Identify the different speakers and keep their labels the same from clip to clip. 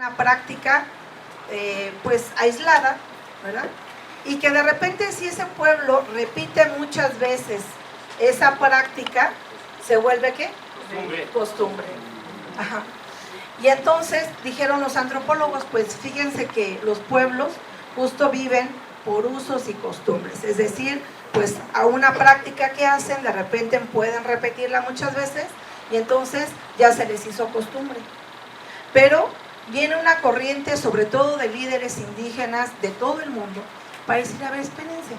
Speaker 1: una práctica pues aislada, ¿verdad? Y que de repente si ese pueblo repite muchas veces esa práctica, se vuelve ¿qué? Costumbre. Ajá. Y entonces dijeron los antropólogos, pues fíjense que los pueblos justo viven por usos y costumbres, es decir, pues a una práctica que hacen, de repente pueden repetirla muchas veces y entonces ya se les hizo costumbre. Pero viene una corriente, sobre todo de líderes indígenas de todo el mundo, para decir, a ver, espérense,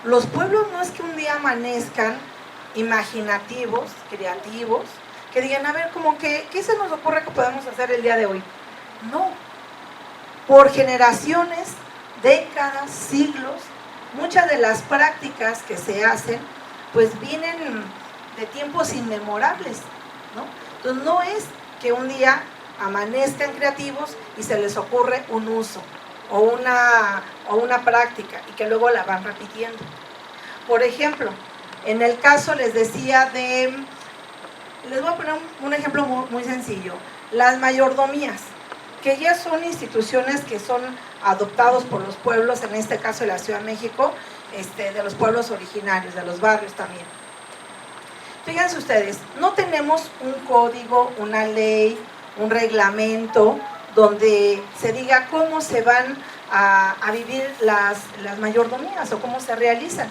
Speaker 1: los pueblos no es que un día amanezcan imaginativos, creativos, que digan, a ver, como que, ¿qué se nos ocurre que podemos hacer el día de hoy? No, por generaciones, décadas, siglos, muchas de las prácticas que se hacen, pues vienen de tiempos inmemorables, ¿no? Entonces no es que un día amanezcan creativos y se les ocurre un uso o una práctica y que luego la van repitiendo. Por ejemplo, en el caso les decía de, les voy a poner un ejemplo muy sencillo, las mayordomías, que ya son instituciones que son adoptados por los pueblos, en este caso de la Ciudad de México, de los pueblos originarios, de los barrios también. Fíjense ustedes, no tenemos un código, una ley, un reglamento donde se diga cómo se van a vivir las mayordomías o cómo se realizan.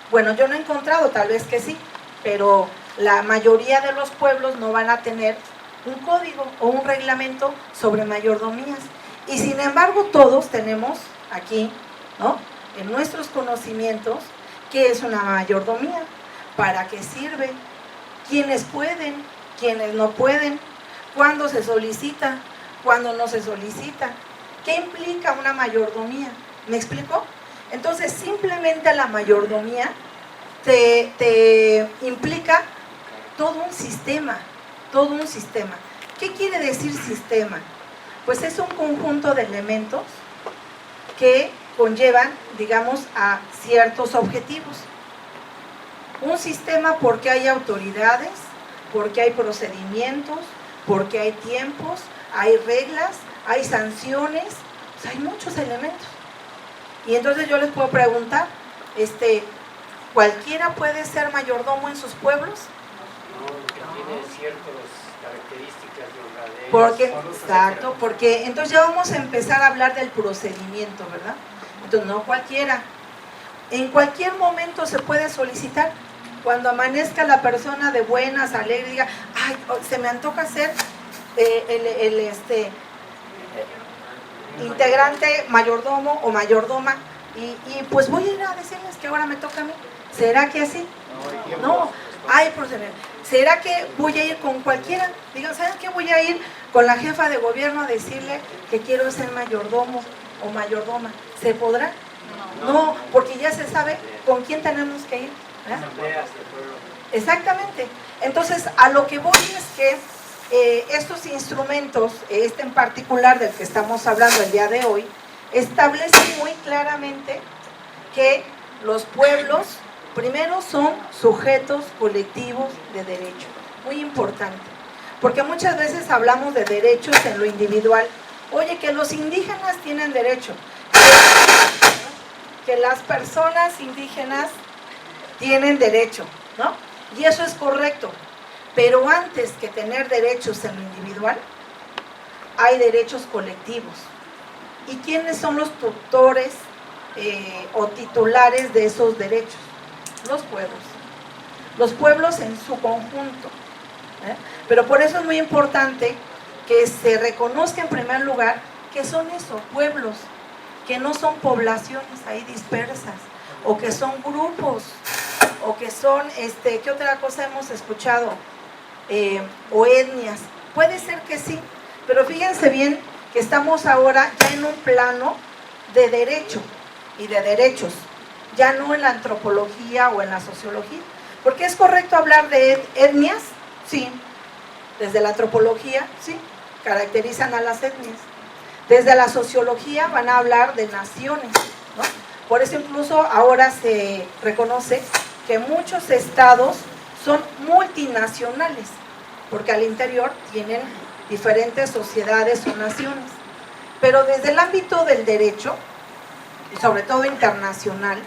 Speaker 1: Bueno, yo no he encontrado, tal vez que sí, pero la mayoría de los pueblos no van a tener un código o un reglamento sobre mayordomías. Y sin embargo todos tenemos aquí, ¿no?, en nuestros conocimientos, qué es una mayordomía, para qué sirve, quiénes pueden, quiénes no pueden, cuándo se solicita, cuándo no se solicita, qué implica una mayordomía. ¿Me explico? Entonces simplemente la mayordomía te implica todo un sistema, todo un sistema. ¿Qué quiere decir sistema? Pues es un conjunto de elementos que conllevan, digamos, a ciertos objetivos. Un sistema porque hay autoridades, porque hay procedimientos, porque hay tiempos, hay reglas, hay sanciones, o sea, hay muchos elementos. Y entonces yo les puedo preguntar, ¿cualquiera puede ser mayordomo en sus pueblos?
Speaker 2: No, que tiene ciertas características de
Speaker 1: porque, exacto, porque entonces ya vamos a empezar a hablar del procedimiento, ¿verdad? Entonces no cualquiera. En cualquier momento se puede solicitar. Cuando amanezca la persona de buenas, alegre, diga, ay, se me antoja ser integrante mayordomo o mayordoma y pues voy a ir a decirles que ahora me toca a mí. ¿Será que así? No, hay procedimiento. ¿Será que voy a ir con cualquiera? Digan, ¿saben qué? Voy a ir con la jefa de gobierno a decirle que quiero ser mayordomo o mayordoma. ¿Se podrá? No, porque ya se sabe con quién tenemos que ir, ¿verdad? Exactamente. Entonces, a lo que voy es que estos instrumentos, en particular del que estamos hablando el día de hoy, establecen muy claramente que los pueblos primero son sujetos colectivos de derecho. Muy importante, porque muchas veces hablamos de derechos en lo individual. Oye, que los indígenas tienen derecho, que las personas indígenas tienen derecho, ¿no? Y eso es correcto, pero antes que tener derechos en lo individual, hay derechos colectivos. ¿Y quiénes son los tutores o titulares de esos derechos? Los pueblos. Los pueblos en su conjunto. Pero por eso es muy importante que se reconozca en primer lugar que son esos pueblos, que no son poblaciones ahí dispersas, o que son grupos, o que son, ¿qué otra cosa hemos escuchado? O etnias. Puede ser que sí, pero fíjense bien que estamos ahora ya en un plano de derecho y de derechos, ya no en la antropología o en la sociología. ¿Porque es correcto hablar de etnias? Sí. Desde la antropología, sí, caracterizan a las etnias. Desde la sociología van a hablar de naciones, ¿no? Por eso incluso ahora se reconoce que muchos estados son multinacionales, porque al interior tienen diferentes sociedades o naciones. Pero desde el ámbito del derecho, y sobre todo internacional,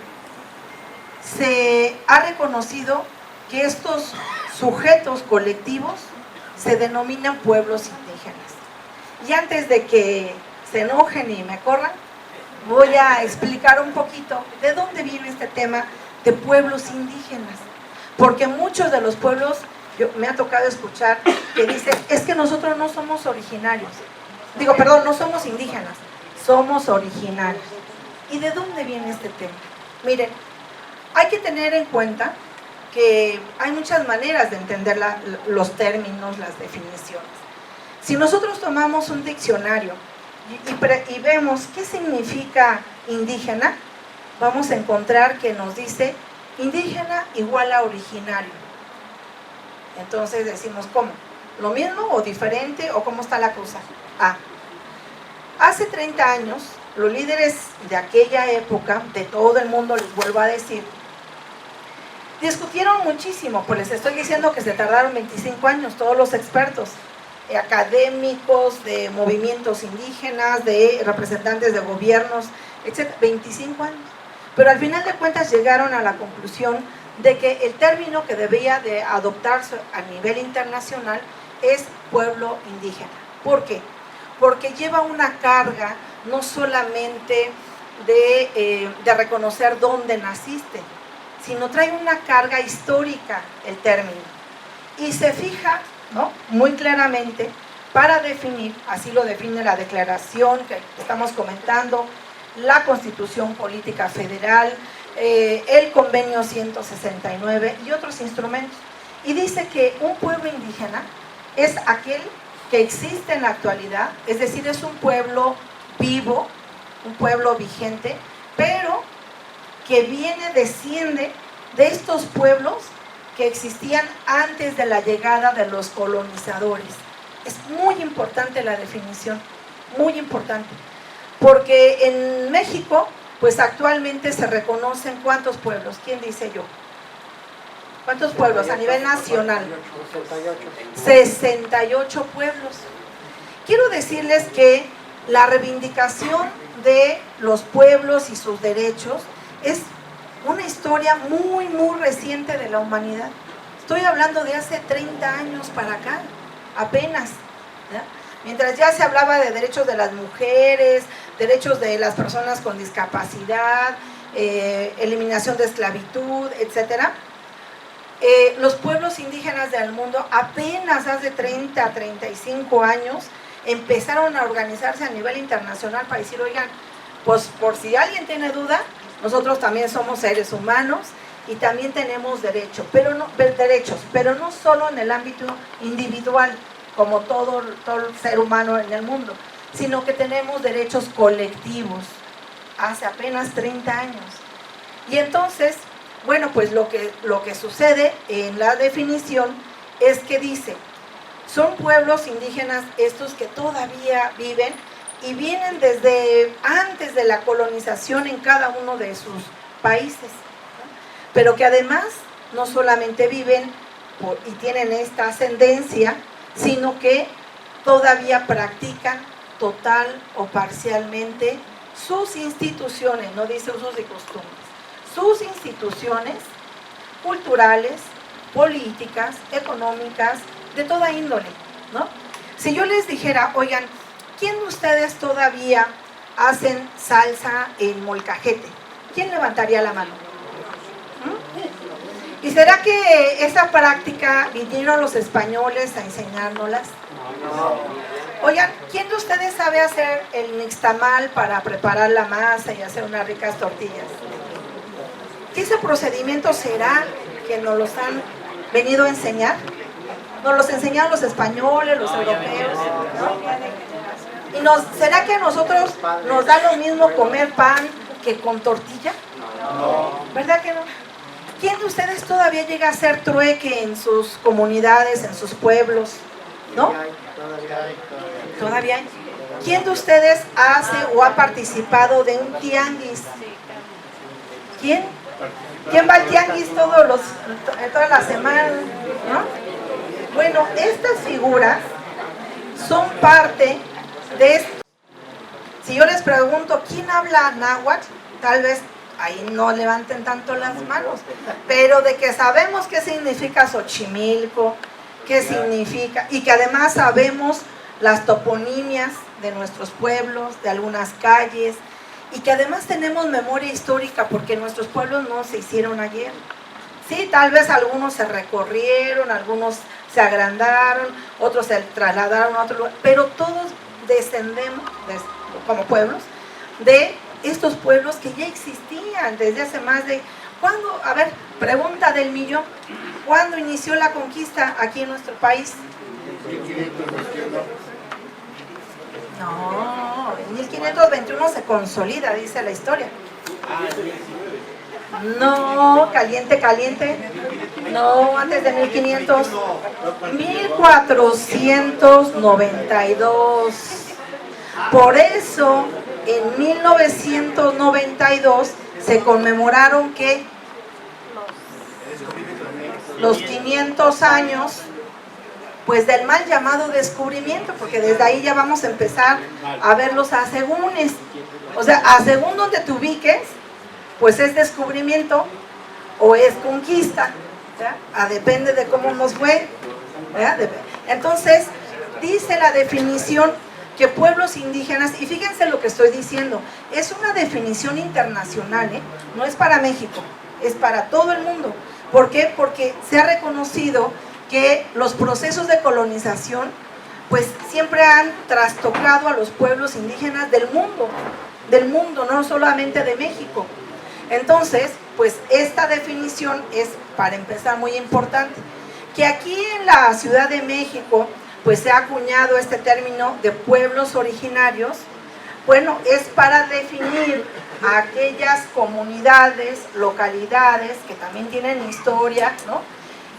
Speaker 1: se ha reconocido que estos sujetos colectivos se denominan pueblos indígenas. Y antes de que se enojen y me corran, voy a explicar un poquito de dónde viene este tema de pueblos indígenas. Porque muchos de los pueblos, me ha tocado escuchar que dicen, es que nosotros no somos originarios. No somos indígenas, somos originarios. ¿Y de dónde viene este tema? Miren, hay que tener en cuenta que hay muchas maneras de entender los términos, las definiciones. Si nosotros tomamos un diccionario y vemos qué significa indígena, vamos a encontrar que nos dice indígena igual a originario. Entonces decimos, ¿cómo? ¿Lo mismo o diferente o cómo está la cosa? Hace 30 años, los líderes de aquella época, de todo el mundo, les vuelvo a decir, discutieron muchísimo, pues les estoy diciendo que se tardaron 25 años, todos los expertos, académicos, de movimientos indígenas, de representantes de gobiernos, etc., 25 años. Pero al final de cuentas llegaron a la conclusión de que el término que debía de adoptarse a nivel internacional es pueblo indígena. ¿Por qué? Porque lleva una carga no solamente de reconocer dónde naciste, sino trae una carga histórica el término. Y se fija, ¿no?, muy claramente para definir, así lo define la declaración que estamos comentando, la Constitución Política Federal, el Convenio 169 y otros instrumentos. Y dice que un pueblo indígena es aquel que existe en la actualidad, es decir, es un pueblo vivo, un pueblo vigente, pero que desciende de estos pueblos que existían antes de la llegada de los colonizadores. Es muy importante la definición, muy importante, porque en México, pues actualmente se reconocen ¿cuántos pueblos? ¿Quién dice yo? ¿Cuántos pueblos a nivel nacional? 68 pueblos. Quiero decirles que la reivindicación de los pueblos y sus derechos es una historia muy, muy reciente de la humanidad. Estoy hablando de hace 30 años para acá, apenas, ¿ya? Mientras ya se hablaba de derechos de las mujeres, derechos de las personas con discapacidad, eliminación de esclavitud, etcétera. Los pueblos indígenas del mundo apenas hace 30, 35 años empezaron a organizarse a nivel internacional para decir, oigan, pues por si alguien tiene duda, nosotros también somos seres humanos y también tenemos derechos, pero no solo en el ámbito individual, como todo ser humano en el mundo, sino que tenemos derechos colectivos, hace apenas 30 años. Y entonces, bueno, pues lo que sucede en la definición es que dice, son pueblos indígenas estos que todavía viven y vienen desde antes de la colonización en cada uno de sus países, ¿no? Pero que además no solamente viven y tienen esta ascendencia, sino que todavía practican total o parcialmente sus instituciones, no dice usos y costumbres, sus instituciones culturales, políticas, económicas, de toda índole, ¿no? Si yo les dijera, oigan, ¿quién de ustedes todavía hacen salsa en molcajete? ¿Quién levantaría la mano? ¿Y será que esa práctica vinieron los españoles a enseñárnoslas? Oigan, ¿quién de ustedes sabe hacer el nixtamal para preparar la masa y hacer unas ricas tortillas? ¿Qué ese procedimiento será que nos los han venido a enseñar? Nos los enseñaron los españoles, los europeos, ¿no? ¿Y será que a nosotros nos da lo mismo comer pan que con tortilla? ¿Verdad que no? ¿Quién de ustedes todavía llega a hacer trueque en sus comunidades, en sus pueblos? ¿No? ¿Todavía hay? ¿Quién de ustedes hace o ha participado de un tianguis? ¿Quién? ¿Quién va al tianguis todas las semanas? ¿No? Bueno, estas figuras son parte de esto. Si yo les pregunto, ¿quién habla náhuatl? Tal vez ahí no levanten tanto las manos, pero de que sabemos qué significa Xochimilco, qué significa, y que además sabemos las toponimias de nuestros pueblos, de algunas calles, y que además tenemos memoria histórica porque nuestros pueblos no se hicieron ayer. Sí, tal vez algunos se recorrieron, algunos se agrandaron, otros se trasladaron a otro lugar, pero todos descendemos, como pueblos, de estos pueblos que ya existían desde hace más de... ¿Cuándo? A ver, pregunta del millón. ¿Cuándo inició la conquista aquí en nuestro país? No, en 1521 se consolida, dice la historia. No, caliente, caliente. No, antes de 1500. 1492. Por eso, en 1992 se conmemoraron que los 500 años pues del mal llamado descubrimiento, porque desde ahí ya vamos a empezar a ver los asegúnes. O sea, a según donde te ubiques, pues es descubrimiento o es conquista, depende de cómo nos fue, ¿verdad? Entonces, dice la definición que pueblos indígenas, y fíjense lo que estoy diciendo, es una definición internacional, no es para México, es para todo el mundo. ¿Por qué? Porque se ha reconocido que los procesos de colonización pues siempre han trastocado a los pueblos indígenas del mundo, no solamente de México. Entonces, pues esta definición es, para empezar, muy importante. Que aquí en la Ciudad de México pues se ha acuñado este término de pueblos originarios, bueno, es para definir a aquellas comunidades, localidades que también tienen historia, ¿no?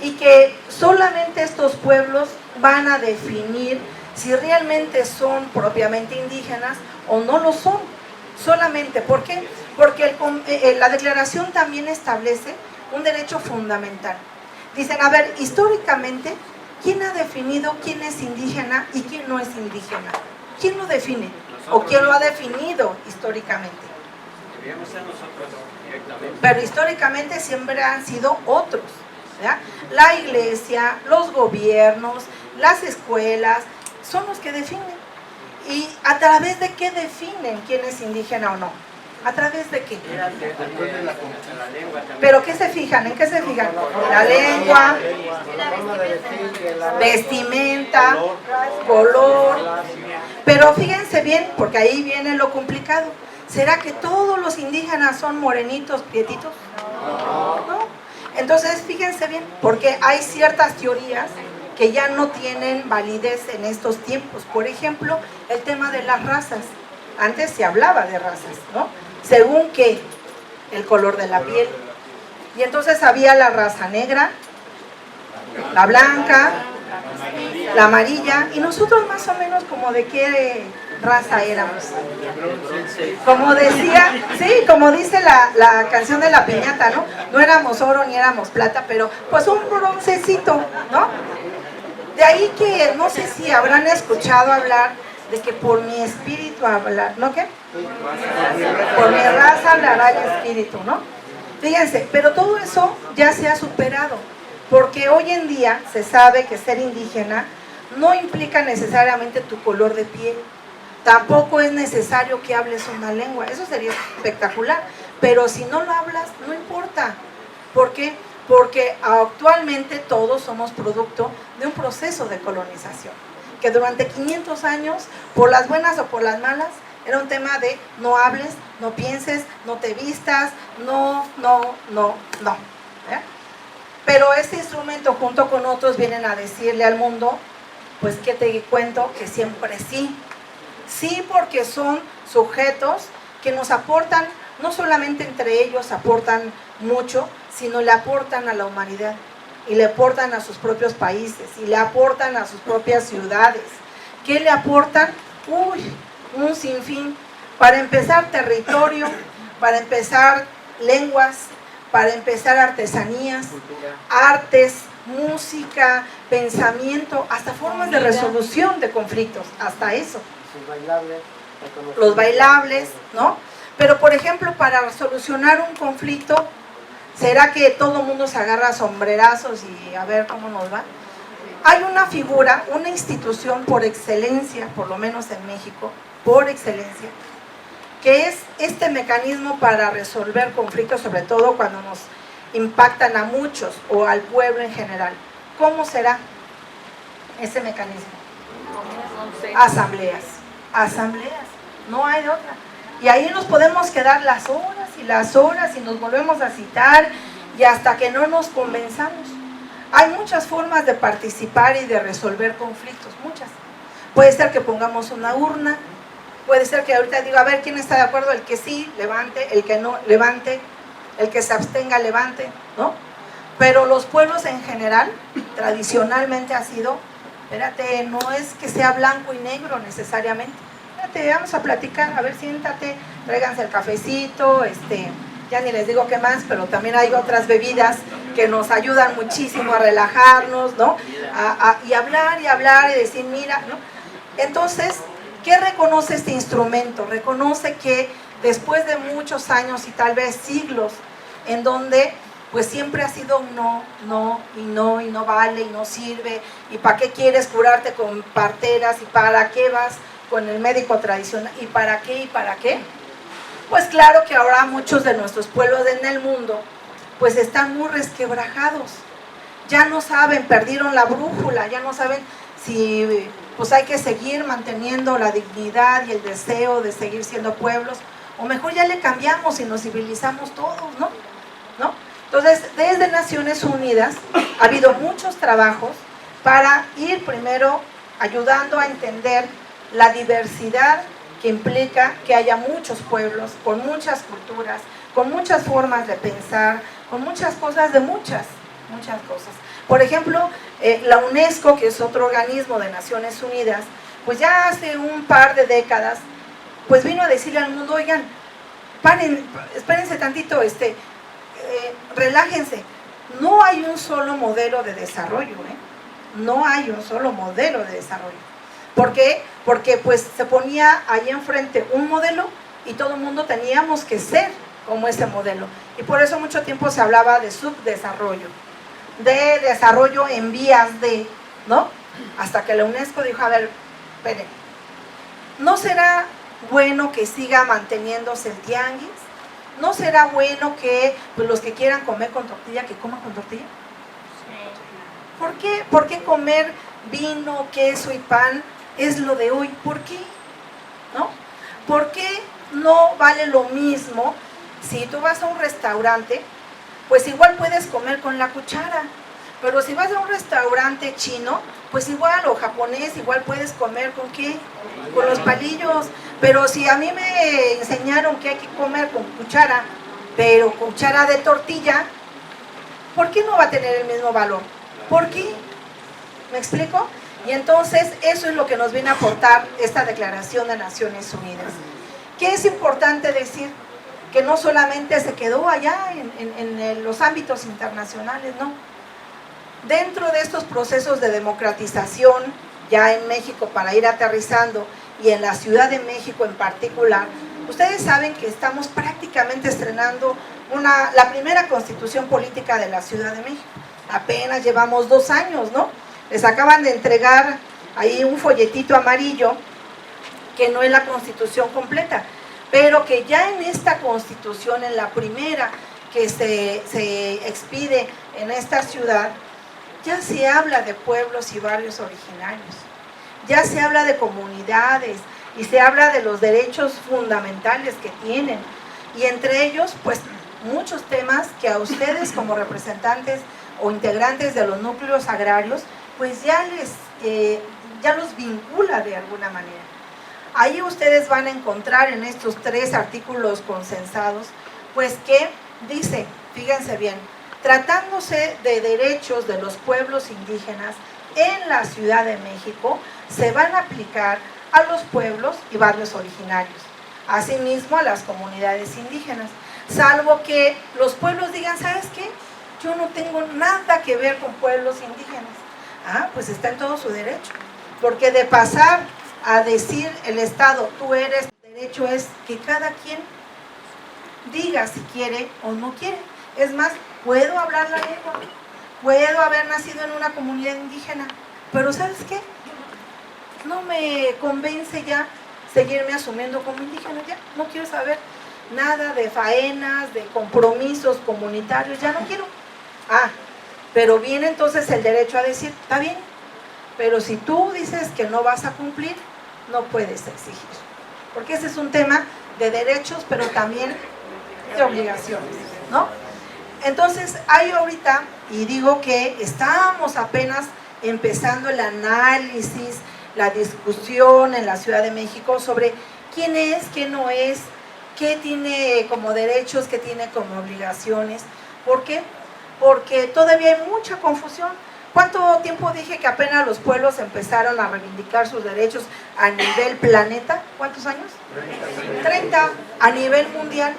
Speaker 1: Y que solamente estos pueblos van a definir si realmente son propiamente indígenas o no lo son. Solamente, ¿por qué? Porque la declaración también establece un derecho fundamental. Dicen, a ver, históricamente, ¿quién ha definido quién es indígena y quién no es indígena? ¿Quién lo define? ¿O quién lo ha definido históricamente?
Speaker 2: Deberíamos ser nosotros directamente.
Speaker 1: Pero históricamente siempre han sido otros, ¿verdad? La iglesia, los gobiernos, las escuelas, son los que definen. ¿Y a través de qué definen quién es indígena o no? ¿A través de qué?
Speaker 2: La lengua también.
Speaker 1: ¿Pero qué se fijan? ¿En qué se fijan? La lengua, vestimenta, color. Pero fíjense bien, porque ahí viene lo complicado. ¿Será que todos los indígenas son morenitos, prietitos? No. Entonces, fíjense bien, porque hay ciertas teorías que ya no tienen validez en estos tiempos. Por ejemplo, el tema de las razas. Antes se hablaba de razas, ¿no? Según que el color de la piel. Y entonces había la raza negra, la blanca, la amarilla, y nosotros más o menos como de qué raza éramos. Como decía, sí, como dice la canción de la piñata, ¿no? No éramos oro ni éramos plata, pero pues un broncecito, ¿no? De ahí que no sé si habrán escuchado hablar de que por mi espíritu hablar, ¿no qué? Por mi raza hablará el espíritu, ¿no? Fíjense, pero todo eso ya se ha superado, porque hoy en día se sabe que ser indígena no implica necesariamente tu color de piel, tampoco es necesario que hables una lengua, eso sería espectacular, pero si no lo hablas, no importa. ¿Por qué? Porque actualmente todos somos producto de un proceso de colonización, que durante 500 años, por las buenas o por las malas, era un tema de no hables, no pienses, no te vistas, no. ¿Eh? Pero este instrumento junto con otros vienen a decirle al mundo, pues que te cuento que siempre sí. Sí, porque son sujetos que nos aportan, no solamente entre ellos aportan mucho, sino le aportan a la humanidad, y le aportan a sus propios países, y le aportan a sus propias ciudades. ¿Qué le aportan? Un sinfín. Para empezar, territorio, para empezar, lenguas, para empezar, artesanías, artes, música, pensamiento, hasta formas de resolución de conflictos, hasta eso. Los bailables, ¿no? Pero por ejemplo, para solucionar un conflicto, ¿será que todo el mundo se agarra a sombrerazos y a ver cómo nos va? Hay una figura, una institución por excelencia, por lo menos en México, por excelencia, que es este mecanismo para resolver conflictos, sobre todo cuando nos impactan a muchos o al pueblo en general. ¿Cómo será ese mecanismo? Asambleas, asambleas, no hay de otra. Y ahí nos podemos quedar las horas y nos volvemos a citar y hasta que no nos convenzamos. Hay muchas formas de participar y de resolver conflictos, muchas. Puede ser que pongamos una urna, puede ser que ahorita diga, a ver, ¿quién está de acuerdo? El que sí, levante, el que no, levante, el que se abstenga, levante, ¿no? Pero los pueblos en general, tradicionalmente ha sido, espérate, no es que sea blanco y negro necesariamente. Espérate, vamos a platicar, a ver, siéntate, tráiganse el cafecito, ya ni les digo qué más, pero también hay otras bebidas que nos ayudan muchísimo a relajarnos, ¿no? Y hablar y decir, mira, ¿no? Entonces, ¿qué reconoce este instrumento? Reconoce que después de muchos años y tal vez siglos, en donde pues siempre ha sido no vale y no sirve, y para qué quieres curarte con parteras, y para qué vas con el médico tradicional, y para qué, pues claro que ahora muchos de nuestros pueblos en el mundo pues están muy resquebrajados, ya no saben, perdieron la brújula, ya no saben si pues hay que seguir manteniendo la dignidad y el deseo de seguir siendo pueblos, o mejor ya le cambiamos y nos civilizamos todos, ¿no? Entonces, desde Naciones Unidas ha habido muchos trabajos para ir primero ayudando a entender la diversidad que implica que haya muchos pueblos, con muchas culturas, con muchas formas de pensar, con muchas cosas de muchas cosas. Por ejemplo, la UNESCO, que es otro organismo de Naciones Unidas, pues ya hace un par de décadas, pues vino a decirle al mundo, oigan, espérense tantito, relájense, no hay un solo modelo de desarrollo, no hay un solo modelo de desarrollo. ¿Por qué? Porque pues se ponía ahí enfrente un modelo y todo el mundo teníamos que ser como ese modelo. Y por eso mucho tiempo se hablaba de subdesarrollo, de desarrollo en vías de, ¿no? Hasta que la UNESCO dijo, a ver, esperen, ¿no será bueno que siga manteniéndose el tianguis? ¿No será bueno que pues, los que quieran comer con tortilla, que coman con tortilla? ¿Por qué? ¿Por qué comer vino, queso y pan es lo de hoy? ¿Por qué? ¿No? ¿Por qué no vale lo mismo si tú vas a un restaurante? Pues igual puedes comer con la cuchara, pero si vas a un restaurante chino, pues igual, o japonés, igual puedes comer ¿con qué? Con los palillos. Pero si a mí me enseñaron que hay que comer con cuchara, pero cuchara de tortilla, ¿por qué no va a tener el mismo valor? ¿Por qué? ¿Me explico? Y entonces eso es lo que nos viene a aportar esta Declaración de Naciones Unidas. ¿Qué es importante decir? Que no solamente se quedó allá en los ámbitos internacionales, no. Dentro de estos procesos de democratización, ya en México para ir aterrizando, y en la Ciudad de México en particular, ustedes saben que estamos prácticamente estrenando la primera constitución política de la Ciudad de México. Apenas llevamos 2 años, ¿no? Les acaban de entregar ahí un folletito amarillo, que no es la constitución completa, pero que ya en esta constitución, en la primera que se expide en esta ciudad, ya se habla de pueblos y barrios originarios, ya se habla de comunidades y se habla de los derechos fundamentales que tienen, y entre ellos pues muchos temas que a ustedes como representantes o integrantes de los núcleos agrarios pues ya los vincula de alguna manera. Ahí ustedes van a encontrar en estos 3 artículos consensados pues que dice, fíjense bien, tratándose de derechos de los pueblos indígenas en la Ciudad de México, se van a aplicar a los pueblos y barrios originarios, asimismo a las comunidades indígenas, salvo que los pueblos digan, ¿sabes qué? yo no tengo nada que ver con pueblos indígenas. Ah, pues está en todo su derecho, porque de pasar a decir el Estado, tú eres, derecho es que cada quien diga si quiere o no quiere. Es más, puedo hablar la lengua, puedo haber nacido en una comunidad indígena, pero ¿sabes qué? No me convence ya seguirme asumiendo como indígena, ya no quiero saber nada de faenas, de compromisos comunitarios, ya no quiero. Ah, pero viene entonces el derecho a decir, está bien, pero si tú dices que no vas a cumplir, no puedes exigir, porque ese es un tema de derechos, pero también de obligaciones, ¿no? Entonces, hay ahorita, y digo que estamos apenas empezando el análisis, la discusión en la Ciudad de México sobre quién es, qué no es, qué tiene como derechos, qué tiene como obligaciones. ¿Por qué? Porque todavía hay mucha confusión. ¿Cuánto tiempo dije que apenas los pueblos empezaron a reivindicar sus derechos a nivel planeta? ¿Cuántos años? 30 a nivel mundial.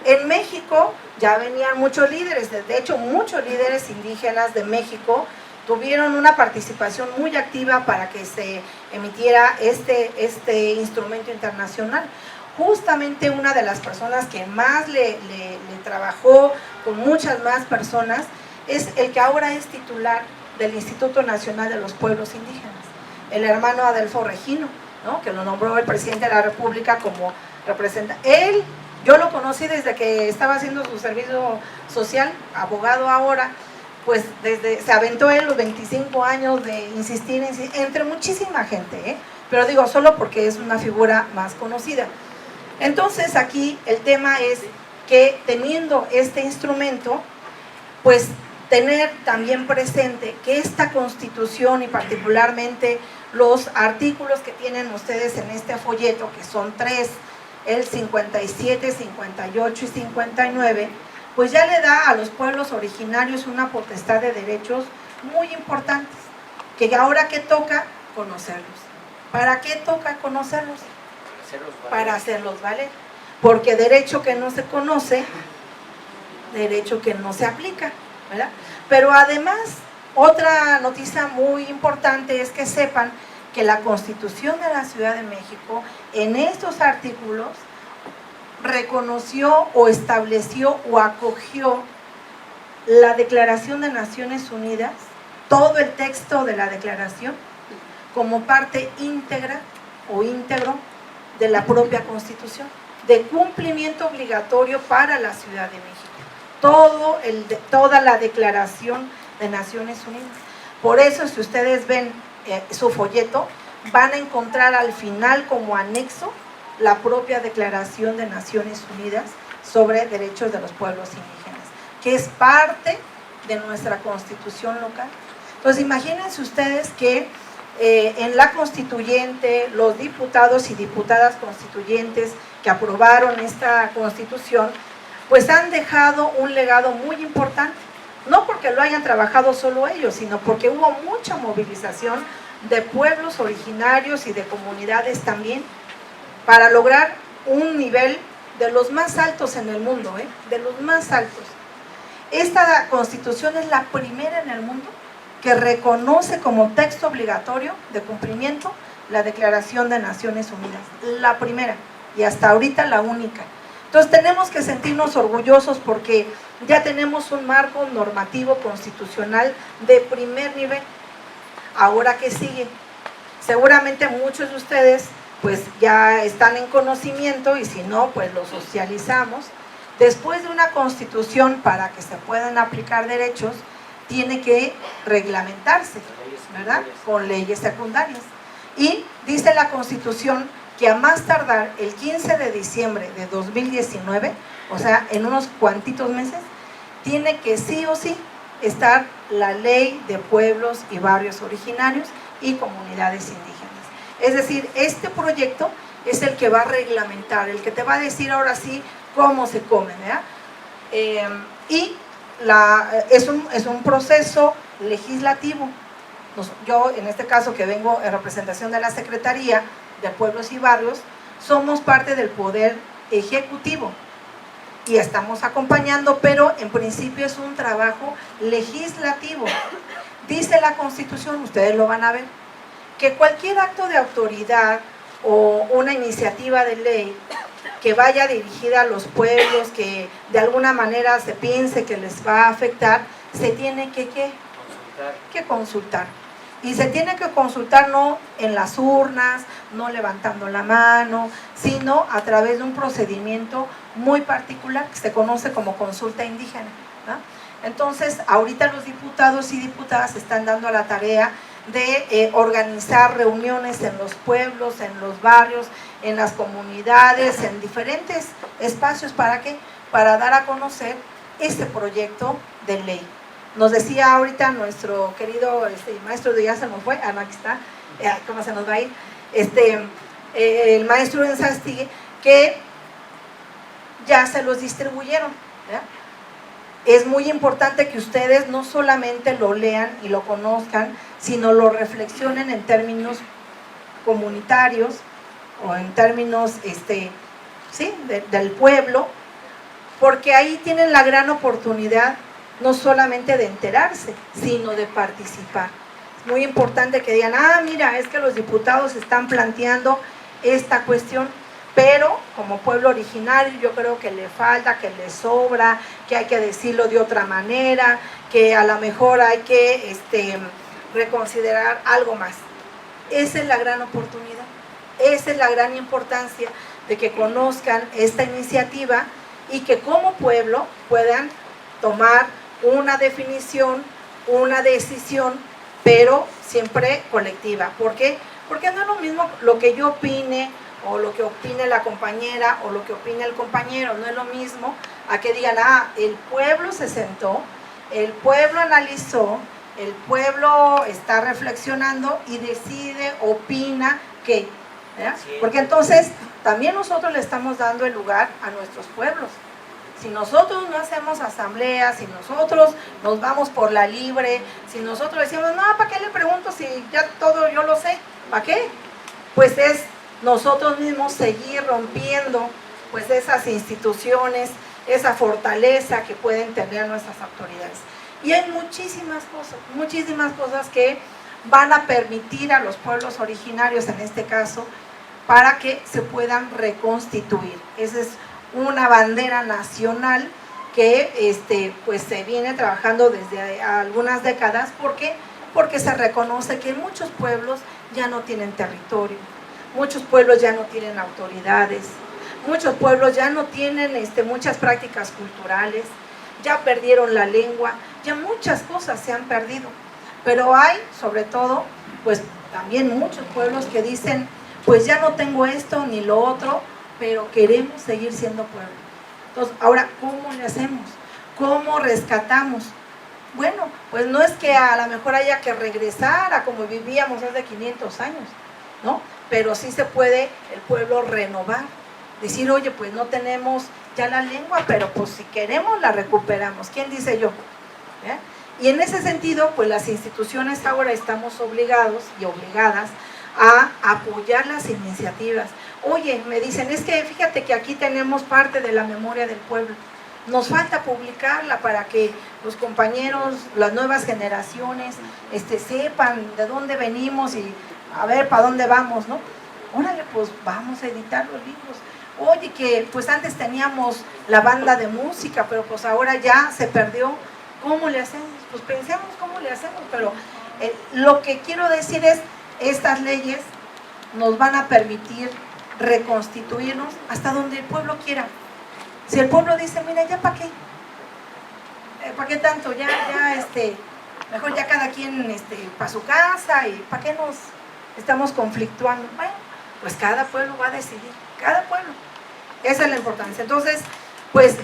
Speaker 1: En México ya venían muchos líderes, de hecho muchos líderes indígenas de México tuvieron una participación muy activa para que se emitiera este instrumento internacional. Justamente una de las personas que más le trabajó con muchas más personas es el que ahora es titular del Instituto Nacional de los Pueblos Indígenas, el hermano Adelfo Regino, ¿no? Que lo nombró el presidente de la República como representante. Él, yo lo conocí desde que estaba haciendo su servicio social, abogado ahora, pues se aventó él los 25 años de insistir entre muchísima gente, pero digo solo porque es una figura más conocida. Entonces aquí el tema es que teniendo este instrumento, pues tener también presente que esta Constitución y particularmente los artículos que tienen ustedes en este folleto, que son 3, el 57, 58 y 59, pues ya le da a los pueblos originarios una potestad de derechos muy importantes, que ahora ¿qué toca? Conocerlos. ¿Para qué toca conocerlos? Para hacerlos valer. Porque derecho que no se conoce, derecho que no se aplica, ¿verdad? Pero además, otra noticia muy importante es que sepan que la Constitución de la Ciudad de México, en estos artículos, reconoció o estableció o acogió la Declaración de Naciones Unidas, todo el texto de la declaración, como parte íntegra o íntegro de la propia Constitución, de cumplimiento obligatorio para la Ciudad de México. Toda la Declaración de Naciones Unidas. Por eso, si ustedes ven su folleto, van a encontrar al final como anexo la propia Declaración de Naciones Unidas sobre Derechos de los Pueblos Indígenas, que es parte de nuestra Constitución local. Entonces, imagínense ustedes que en la constituyente, los diputados y diputadas constituyentes que aprobaron esta Constitución, pues han dejado un legado muy importante, no porque lo hayan trabajado solo ellos, sino porque hubo mucha movilización de pueblos originarios y de comunidades también, para lograr un nivel de los más altos en el mundo, de los más altos. Esta Constitución es la primera en el mundo que reconoce como texto obligatorio de cumplimiento la Declaración de Naciones Unidas, la primera y hasta ahorita la única. Entonces tenemos que sentirnos orgullosos porque ya tenemos un marco normativo constitucional de primer nivel. Ahora, ¿qué sigue? Seguramente muchos de ustedes pues ya están en conocimiento, y si no, pues lo socializamos. Después de una Constitución, para que se puedan aplicar derechos, tiene que reglamentarse, ¿verdad? Con leyes secundarias. Y dice la Constitución que a más tardar el 15 de diciembre de 2019, o sea, en unos cuantitos meses, tiene que sí o sí estar la Ley de Pueblos y Barrios Originarios y Comunidades Indígenas. Es decir, este proyecto es el que va a reglamentar, el que te va a decir ahora sí cómo se come, ¿verdad? Es un proceso legislativo. Yo, en este caso, que vengo en representación de la Secretaría de Pueblos y Barrios, somos parte del Poder Ejecutivo. y estamos acompañando, pero en principio es un trabajo legislativo. Dice la Constitución, ustedes lo van a ver, que cualquier acto de autoridad o una iniciativa de ley que vaya dirigida a los pueblos, que de alguna manera se piense que les va a afectar, se tiene que consultar. Y se tiene que consultar no en las urnas, no levantando la mano, sino a través de un procedimiento muy particular que se conoce como consulta indígena, ¿no? Entonces, ahorita los diputados y diputadas están dando a la tarea de organizar reuniones en los pueblos, en los barrios, en las comunidades, en diferentes espacios. ¿Para qué? Para dar a conocer este proyecto de ley. Nos decía ahorita nuestro querido maestro, ya se nos fue, no, aquí está, ¿cómo se nos va a ir? El maestro Enzastigue, que ya se los distribuyeron, ¿verdad? Es muy importante que ustedes no solamente lo lean y lo conozcan, sino lo reflexionen en términos comunitarios o en términos ¿sí? del pueblo, porque ahí tienen la gran oportunidad no solamente de enterarse, sino de participar. Es muy importante que digan, mira, es que los diputados están planteando esta cuestión, pero como pueblo originario yo creo que le falta, que le sobra, que hay que decirlo de otra manera, que a lo mejor hay que reconsiderar algo más. Esa es la gran oportunidad, esa es la gran importancia de que conozcan esta iniciativa y que como pueblo puedan tomar una definición, una decisión, pero siempre colectiva. ¿Por qué? Porque no es lo mismo lo que yo opine o lo que opine la compañera o lo que opine el compañero, no es lo mismo a que digan, el pueblo se sentó, el pueblo analizó, el pueblo está reflexionando y decide, opina que, porque entonces también nosotros le estamos dando el lugar a nuestros pueblos. Si nosotros no hacemos asambleas, si nosotros nos vamos por la libre, si nosotros decimos, no, ¿para qué le pregunto si ya todo yo lo sé? ¿Para qué? Pues es nosotros mismos seguir rompiendo pues esas instituciones, esa fortaleza que pueden tener nuestras autoridades. Y hay muchísimas cosas que van a permitir a los pueblos originarios, en este caso, para que se puedan reconstituir. Esa es una bandera nacional que pues se viene trabajando desde algunas décadas. ¿Por qué? Porque se reconoce que muchos pueblos ya no tienen territorio, muchos pueblos ya no tienen autoridades, muchos pueblos ya no tienen muchas prácticas culturales, ya perdieron la lengua, ya muchas cosas se han perdido. Pero hay, sobre todo, pues también muchos pueblos que dicen, pues ya no tengo esto ni lo otro, pero queremos seguir siendo pueblo. Entonces, ahora, ¿cómo le hacemos? ¿Cómo rescatamos? Bueno, pues no es que a lo mejor haya que regresar a como vivíamos hace 500 años, ¿no? Pero sí se puede el pueblo renovar, decir, oye, pues no tenemos ya la lengua, pero pues si queremos la recuperamos. ¿Quién dice yo? Y en ese sentido, pues las instituciones ahora estamos obligados y obligadas a apoyar las iniciativas. Oye, me dicen, es que fíjate que aquí tenemos parte de la memoria del pueblo, nos falta publicarla para que los compañeros, las nuevas generaciones sepan de dónde venimos y a ver para dónde vamos, ¿no? Órale, pues vamos a editar los libros. Oye, que pues antes teníamos la banda de música, pero pues ahora ya se perdió. ¿Cómo le hacemos? Pues pensemos cómo le hacemos, pero lo que quiero decir es, estas leyes nos van a permitir reconstituirnos hasta donde el pueblo quiera. Si el pueblo dice, mira, ¿ya para qué? ¿Para qué tanto? Ya mejor ya cada quien para su casa, y ¿para qué nos estamos conflictuando? Bueno, pues cada pueblo va a decidir, cada pueblo. Esa es la importancia. Entonces, pues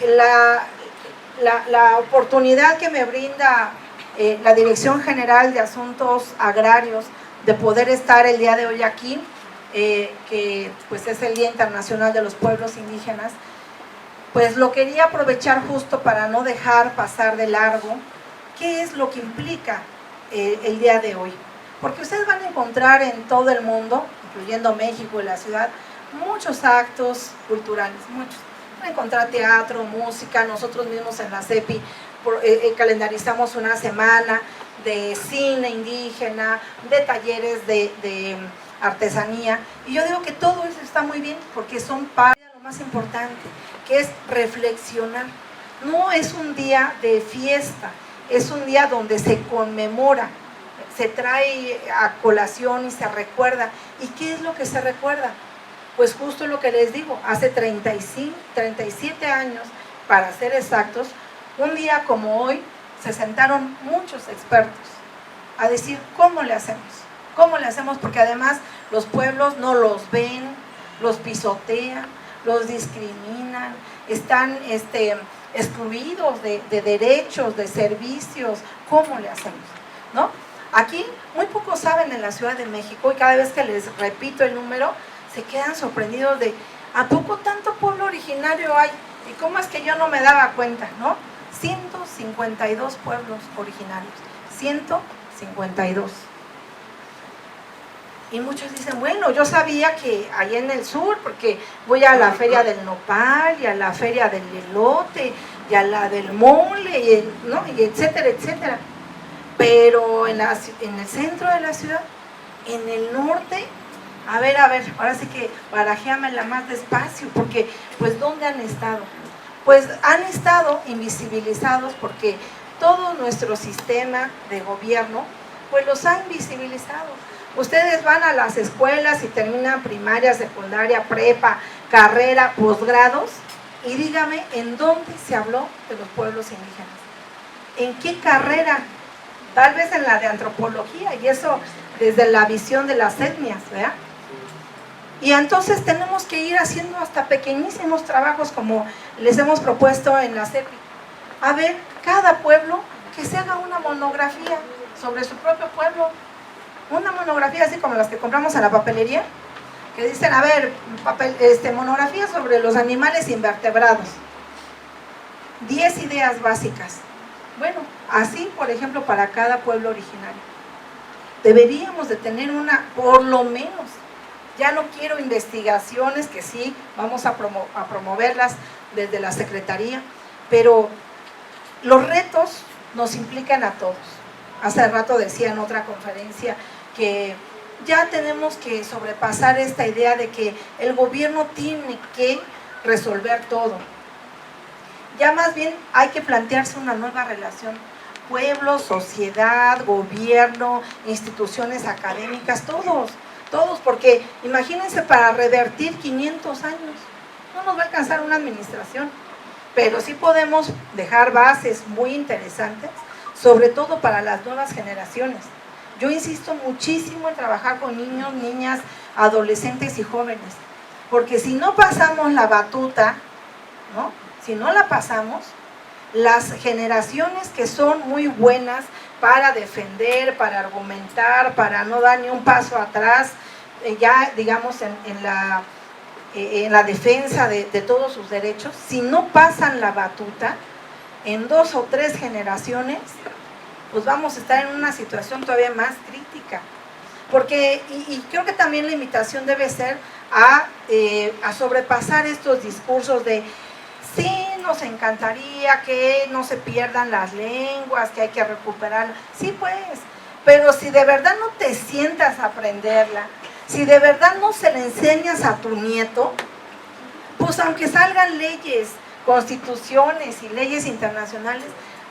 Speaker 1: la oportunidad que me brinda la Dirección General de Asuntos Agrarios de poder estar el día de hoy aquí, que pues es el Día Internacional de los Pueblos Indígenas, pues lo quería aprovechar justo para no dejar pasar de largo qué es lo que implica el día de hoy. Porque ustedes van a encontrar en todo el mundo, incluyendo México y la ciudad, muchos actos culturales, muchos. van a encontrar teatro, música. Nosotros mismos en la CEPI calendarizamos una semana de cine indígena, de talleres de artesanía, y yo digo que todo eso está muy bien porque son parte de lo más importante, que es reflexionar. No es un día de fiesta, es un día donde se conmemora, se trae a colación y se recuerda. ¿Y qué es lo que se recuerda? Pues justo lo que les digo, hace 37 años, para ser exactos, un día como hoy, se sentaron muchos expertos a decir cómo le hacemos. ¿Cómo le hacemos? Porque además los pueblos no los ven, los pisotean, los discriminan, están excluidos de derechos, de servicios. ¿Cómo le hacemos? ¿No? Aquí muy pocos saben en la Ciudad de México, y cada vez que les repito el número, se quedan sorprendidos de ¿a poco tanto pueblo originario hay? ¿Y cómo es que yo no me daba cuenta? ¿No? 152 pueblos originarios, 152. Y muchos dicen, bueno, yo sabía que allá en el sur, porque voy a la feria del nopal, y a la feria del elote, y a la del mole, ¿no? Y etcétera, etcétera. Pero en el centro de la ciudad, en el norte, a ver, ahora sí que barajéamela más despacio, porque, pues, ¿dónde han estado? Pues han estado invisibilizados porque todo nuestro sistema de gobierno, pues los ha invisibilizado. Ustedes van a las escuelas y terminan primaria, secundaria, prepa, carrera, posgrados, y dígame, ¿en dónde se habló de los pueblos indígenas? ¿En qué carrera? Tal vez en la de antropología, y eso desde la visión de las etnias, ¿verdad? Y entonces tenemos que ir haciendo hasta pequeñísimos trabajos como les hemos propuesto en la CEPI. A ver, cada pueblo que se haga una monografía sobre su propio pueblo. Una monografía así como las que compramos en la papelería, que dicen, a ver, monografía sobre los animales invertebrados. 10 ideas básicas. Bueno, así, por ejemplo, para cada pueblo originario. Deberíamos de tener una, por lo menos. Ya no quiero investigaciones, que sí, vamos a promoverlas desde la Secretaría, pero los retos nos implican a todos. Hace rato decía en otra conferencia que ya tenemos que sobrepasar esta idea de que el gobierno tiene que resolver todo. Ya más bien hay que plantearse una nueva relación. Pueblo, sociedad, gobierno, instituciones académicas, todos, porque imagínense, para revertir 500 años, no nos va a alcanzar una administración, pero sí podemos dejar bases muy interesantes, sobre todo para las nuevas generaciones. Yo insisto muchísimo en trabajar con niños, niñas, adolescentes y jóvenes, porque si no pasamos la batuta, ¿no? Si no la pasamos, las generaciones que son muy buenas para defender, para argumentar, para no dar ni un paso atrás, ya digamos en la defensa de todos sus derechos, si no pasan la batuta, en 2 o 3 generaciones, pues vamos a estar en una situación todavía más crítica. Porque, y creo que también la invitación debe ser a sobrepasar estos discursos de sí, nos encantaría que no se pierdan las lenguas, que hay que recuperarlas. Sí, pues, pero si de verdad no te sientas a aprenderla, si de verdad no se le enseñas a tu nieto, pues aunque salgan leyes, constituciones y leyes internacionales,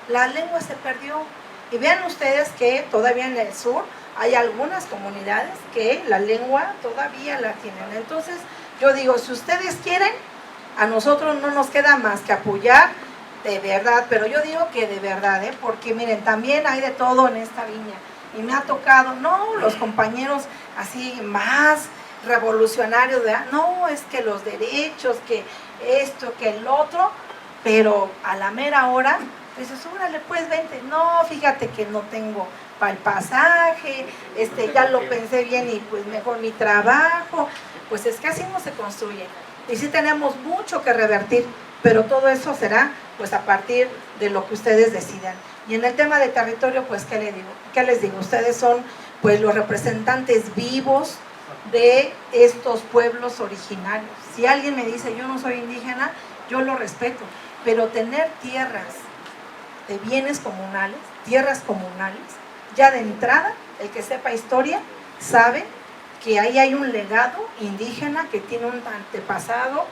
Speaker 1: la lengua se perdió. Y vean ustedes que todavía en el sur hay algunas comunidades que la lengua todavía la tienen. Entonces, yo digo, si ustedes quieren, a nosotros no nos queda más que apoyar de verdad, pero yo digo que de verdad, porque miren, también hay de todo en esta viña, y me ha tocado, no, los compañeros así más revolucionarios, ¿verdad? No, es que los derechos, que esto, que el otro, pero a la mera hora, dices, órale, pues vente, no, fíjate que no tengo para el pasaje, ya lo pensé bien y pues mejor mi trabajo. Pues es que así no se construye. Y sí tenemos mucho que revertir, pero todo eso será pues a partir de lo que ustedes decidan. Y en el tema de territorio, pues ¿qué les digo? Ustedes son pues los representantes vivos de estos pueblos originarios. Si alguien me dice yo no soy indígena, yo lo respeto, pero tener tierras de bienes comunales, tierras comunales, ya de entrada, el que sepa historia sabe que ahí hay un legado indígena que tiene un antepasado,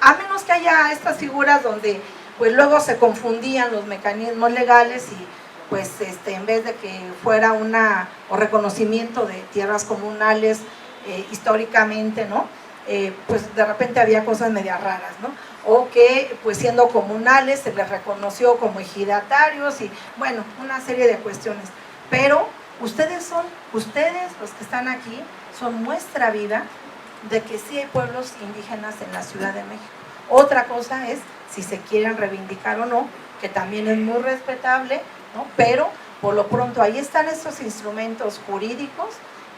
Speaker 1: a menos que haya estas figuras donde pues luego se confundían los mecanismos legales y pues en vez de que fuera o reconocimiento de tierras comunales históricamente, ¿no? Pues de repente había cosas medias raras, ¿no? O que pues siendo comunales se les reconoció como ejidatarios y bueno, una serie de cuestiones, pero ustedes los que están aquí, son muestra viva de que sí hay pueblos indígenas en la Ciudad de México. Otra cosa es si se quieren reivindicar o no, que también es muy respetable, ¿no? Pero por lo pronto ahí están estos instrumentos jurídicos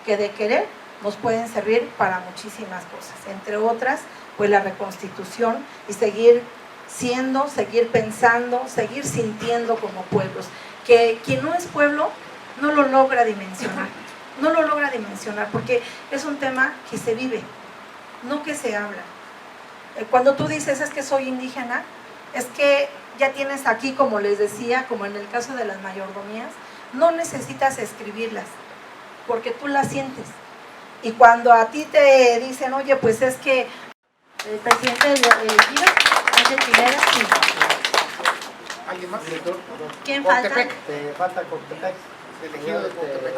Speaker 1: que de querer nos pueden servir para muchísimas cosas, entre otras pues la reconstitución y seguir siendo, seguir pensando, seguir sintiendo como pueblos, que quien no es pueblo no lo logra dimensionar, porque es un tema que se vive, no que se habla. Cuando tú dices es que soy indígena, es que ya tienes aquí, como les decía, como en el caso de las mayordomías, no necesitas escribirlas, porque tú las sientes. Y cuando a ti te dicen, oye, pues es que el presidente elegido, Ángel Figueras, sí.
Speaker 3: ¿Alguien más?
Speaker 1: ¿Quién falta?
Speaker 3: Coctepec.
Speaker 4: Falta Coctepec.
Speaker 3: Elegido de Coctepec.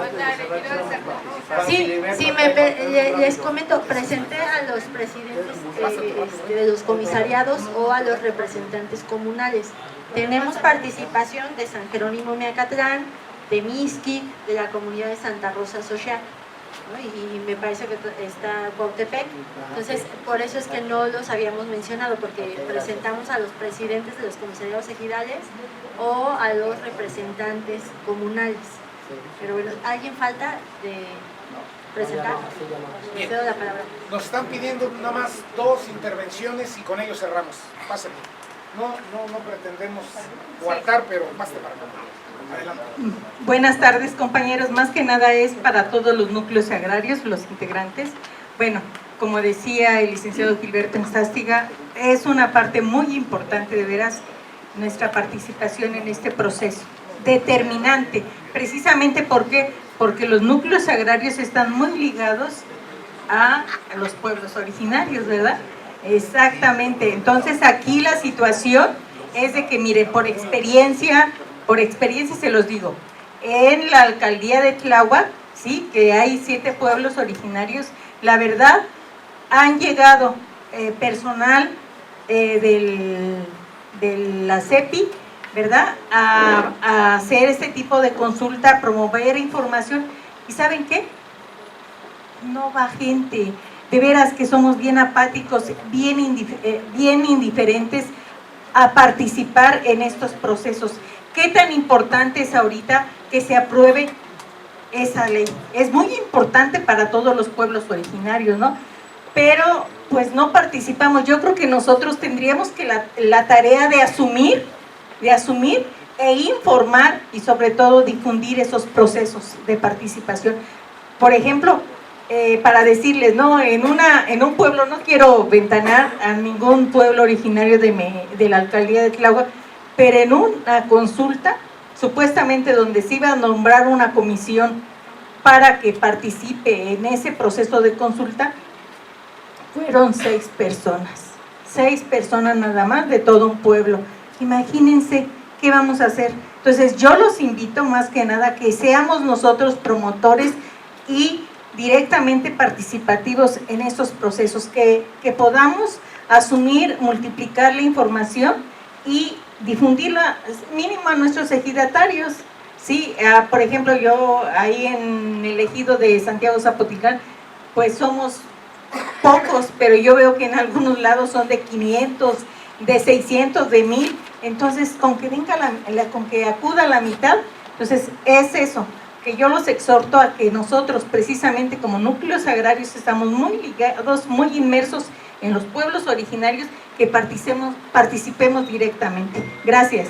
Speaker 5: Sí, les comento, presenté a los presidentes de los comisariados o a los representantes comunales. Tenemos participación de San Jerónimo Miacatlán, de Mixquic, de la comunidad de Santa Rosa Social, ¿no? Y me parece que está Cuautepec. Entonces, por eso es que no los habíamos mencionado, porque presentamos a los presidentes de los comisariados ejidales o a los representantes comunales. Pero bueno, ¿alguien falta de presentar?
Speaker 3: Bien.
Speaker 5: Cedo la palabra.
Speaker 3: Nos están pidiendo nada más 2 intervenciones y con ello cerramos. Pásenle. No pretendemos coartar, pero más te para acá. Adelante.
Speaker 6: Buenas tardes, compañeros. Más que nada es para todos los núcleos agrarios, los integrantes. Bueno, como decía el licenciado Gilberto Enzástiga, es una parte muy importante, de veras, nuestra participación en este proceso. Determinante, precisamente porque los núcleos agrarios están muy ligados a los pueblos originarios, ¿verdad? Exactamente. Entonces aquí la situación es de que, mire, por experiencia se los digo, en la alcaldía de Tláhuac, sí, que hay 7 pueblos originarios, la verdad, han llegado personal de la CEPI, ¿verdad?, a hacer este tipo de consulta, promover información, y ¿saben qué? No va gente, de veras que somos bien apáticos, bien indiferentes a participar en estos procesos. ¿Qué tan importante es ahorita que se apruebe esa ley? Es muy importante para todos los pueblos originarios, ¿no? Pero pues no participamos. Yo creo que nosotros tendríamos que la tarea de asumir e informar y sobre todo difundir esos procesos de participación. Por ejemplo, para decirles, no, en un pueblo, no quiero ventanar a ningún pueblo originario de la alcaldía de Tláhuac, pero en una consulta, supuestamente donde se iba a nombrar una comisión para que participe en ese proceso de consulta, fueron 6 personas. 6 personas nada más de todo un pueblo. Imagínense qué vamos a hacer. Entonces yo los invito más que nada que seamos nosotros promotores y directamente participativos en estos procesos, que podamos asumir, multiplicar la información y difundirla mínimo a nuestros ejidatarios, ¿sí? Por ejemplo, yo ahí en el ejido de Santiago Zapotitlán, pues somos pocos, pero yo veo que en algunos lados son de 500, de 600, de 1000, entonces con que acuda la mitad, entonces es eso, que yo los exhorto a que nosotros precisamente como núcleos agrarios estamos muy ligados, muy inmersos en los pueblos originarios, que participemos directamente. Gracias.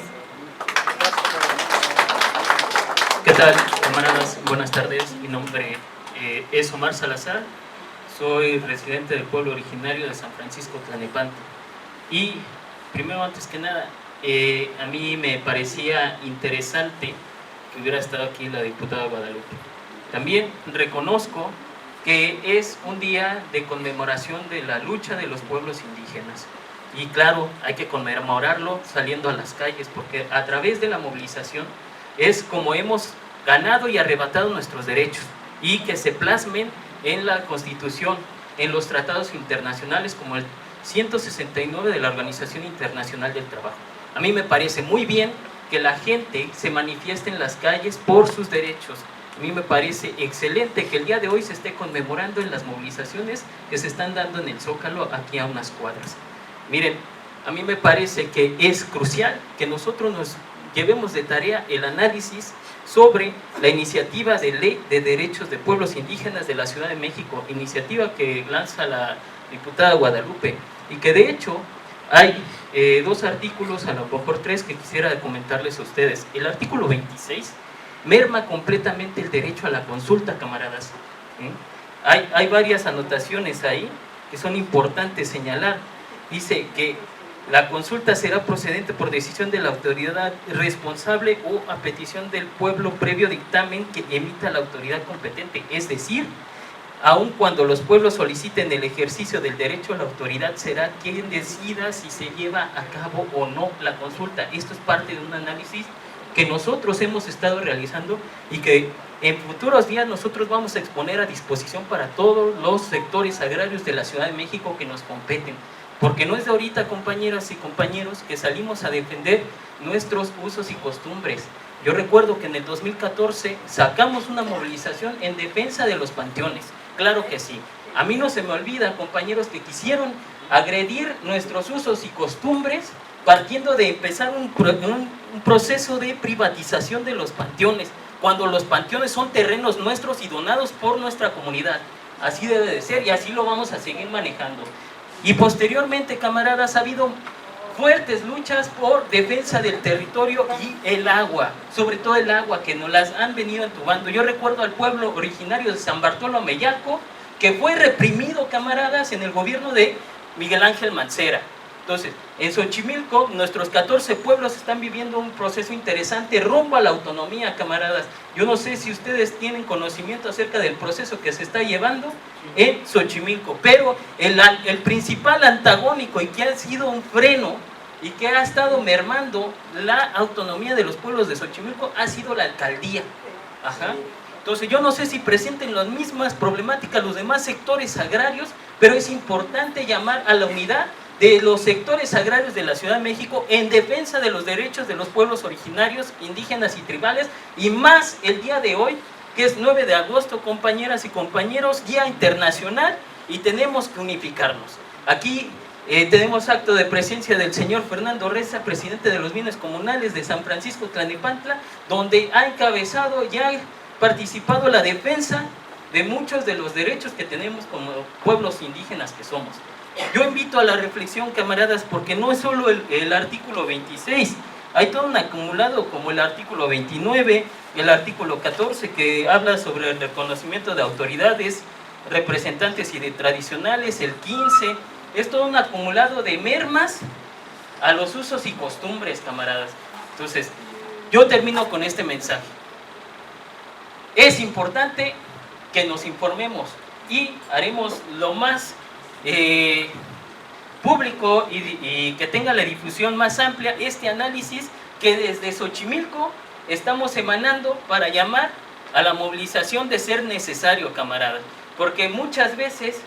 Speaker 7: ¿Qué tal, camaradas? Buenas tardes. Mi nombre es Omar Salazar. Soy residente del pueblo originario de San Francisco Tlalnepantla. Y primero, antes que nada, a mí me parecía interesante que hubiera estado aquí la diputada Guadalupe. También reconozco que es un día de conmemoración de la lucha de los pueblos indígenas. Y claro, hay que conmemorarlo saliendo a las calles, porque a través de la movilización es como hemos ganado y arrebatado nuestros derechos, y que se plasmen en la Constitución, en los tratados internacionales como el 169 de la Organización Internacional del Trabajo. A mí me parece muy bien que la gente se manifieste en las calles por sus derechos. A mí me parece excelente que el día de hoy se esté conmemorando en las movilizaciones que se están dando en el Zócalo, aquí a unas cuadras. Miren, a mí me parece que es crucial que nosotros nos llevemos de tarea el análisis sobre la iniciativa de ley de derechos de pueblos indígenas de la Ciudad de México, iniciativa que lanza la diputada Guadalupe, y que de hecho hay dos artículos, a lo mejor tres, que quisiera comentarles a ustedes. El artículo 26 merma completamente el derecho a la consulta, camaradas. Hay varias anotaciones ahí que son importantes señalar. Dice que la consulta será procedente por decisión de la autoridad responsable o a petición del pueblo previo dictamen que emita la autoridad competente. Es decir, aun cuando los pueblos soliciten el ejercicio del derecho, la autoridad será quien decida si se lleva a cabo o no la consulta. Esto es parte de un análisis que nosotros hemos estado realizando y que en futuros días nosotros vamos a exponer a disposición para todos los sectores agrarios de la Ciudad de México que nos competen. Porque no es de ahorita, compañeras y compañeros, que salimos a defender nuestros usos y costumbres. Yo recuerdo que en el 2014 sacamos una movilización en defensa de los panteones. Claro que sí. A mí no se me olvida, compañeros, que quisieron agredir nuestros usos y costumbres partiendo de empezar un proceso de privatización de los panteones, cuando los panteones son terrenos nuestros y donados por nuestra comunidad. Así debe de ser y así lo vamos a seguir manejando. Y posteriormente, camaradas, ha habido fuertes luchas por defensa del territorio y el agua, sobre todo el agua, que nos las han venido entubando. Yo recuerdo al pueblo originario de San Bartolo Mellarco, que fue reprimido, camaradas, en el gobierno de Miguel Ángel Mancera. Entonces, en Xochimilco, nuestros 14 pueblos están viviendo un proceso interesante rumbo a la autonomía, camaradas. Yo no sé si ustedes tienen conocimiento acerca del proceso que se está llevando en Xochimilco, pero el principal antagónico y que ha sido un freno y que ha estado mermando la autonomía de los pueblos de Xochimilco ha sido la alcaldía. Ajá. Entonces, yo no sé si presenten las mismas problemáticas los demás sectores agrarios, pero es importante llamar a la unidad de los sectores agrarios de la Ciudad de México en defensa de los derechos de los pueblos originarios, indígenas y tribales, y más el día de hoy, que es 9 de agosto, compañeras y compañeros, Día Internacional, y tenemos que unificarnos. Aquí tenemos acto de presencia del señor Fernando Reza, presidente de los bienes comunales de San Francisco Tlalnepantla, donde ha encabezado y ha participado en la defensa de muchos de los derechos que tenemos como pueblos indígenas que somos. Yo invito a la reflexión, camaradas, porque no es solo el artículo 26, hay todo un acumulado como el artículo 29, el artículo 14, que habla sobre el reconocimiento de autoridades, representantes y de tradicionales, el 15, es todo un acumulado de mermas a los usos y costumbres, camaradas. Entonces, yo termino con este mensaje. Es importante que nos informemos y haremos lo más público y que tenga la difusión más amplia este análisis que desde Xochimilco estamos emanando para llamar a la movilización de ser necesario, camaradas, porque muchas veces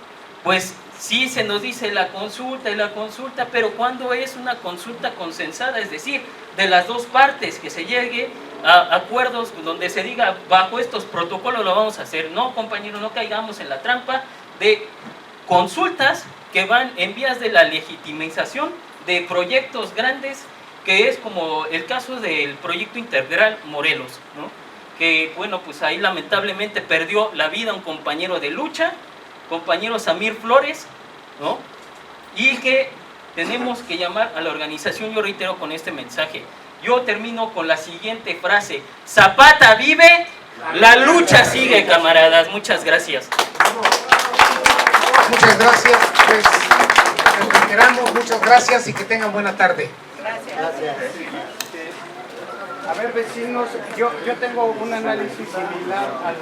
Speaker 7: pues sí se nos dice la consulta, pero cuando es una consulta consensada, es decir, de las dos partes, que se llegue a acuerdos donde se diga bajo estos protocolos lo vamos a hacer. No, compañeros, no caigamos en la trampa de consultas que van en vías de la legitimización de proyectos grandes, que es como el caso del proyecto integral Morelos, ¿no? Que bueno, pues ahí lamentablemente perdió la vida un compañero de lucha, compañero Samir Flores, ¿no? Y que tenemos que llamar a la organización, yo reitero con este mensaje. Yo termino con la siguiente frase: Zapata vive, la lucha sigue, camaradas. Muchas gracias.
Speaker 3: Muchas gracias, pues reiteramos, muchas gracias. gracias y que tengan buena tarde.
Speaker 2: A ver, vecinos, yo tengo un análisis similar al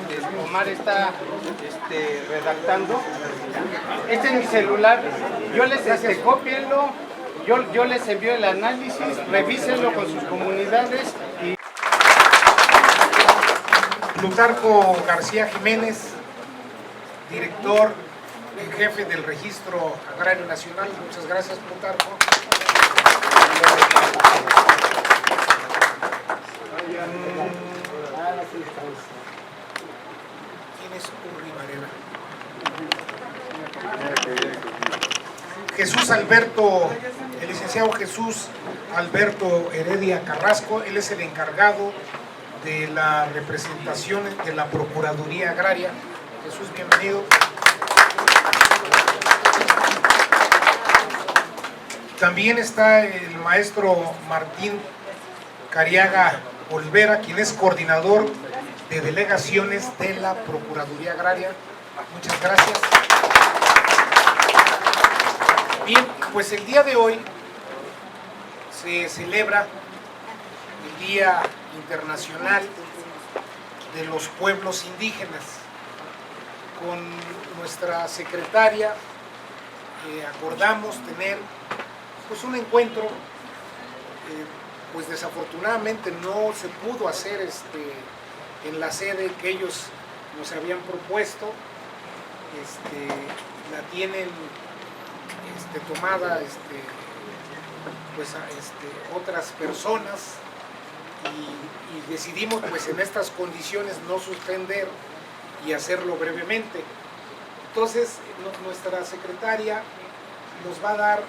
Speaker 2: que Omar está redactando. Este es mi celular. Yo les cópienlo, yo les envío el análisis, revísenlo con sus comunidades y...
Speaker 3: Plutarco García Jiménez, director en jefe del Registro Agrario Nacional. Muchas gracias, Plutarco. ¿Quién es Urri Varela? Jesús Alberto, el licenciado Jesús Alberto Heredia Carrasco, él es el encargado de la representación de la Procuraduría Agraria. Jesús, bienvenido. También está el maestro Martín Cariaga Olvera, quien es coordinador de delegaciones de la Procuraduría Agraria. Muchas gracias. Bien, pues el día de hoy se celebra el Día Internacional de los Pueblos Indígenas. Con nuestra secretaria acordamos tener pues un encuentro, pues desafortunadamente no se pudo hacer en la sede que ellos nos habían propuesto. La tienen tomada otras personas y decidimos pues en estas condiciones no suspender y hacerlo brevemente. Entonces nuestra secretaria nos va a dar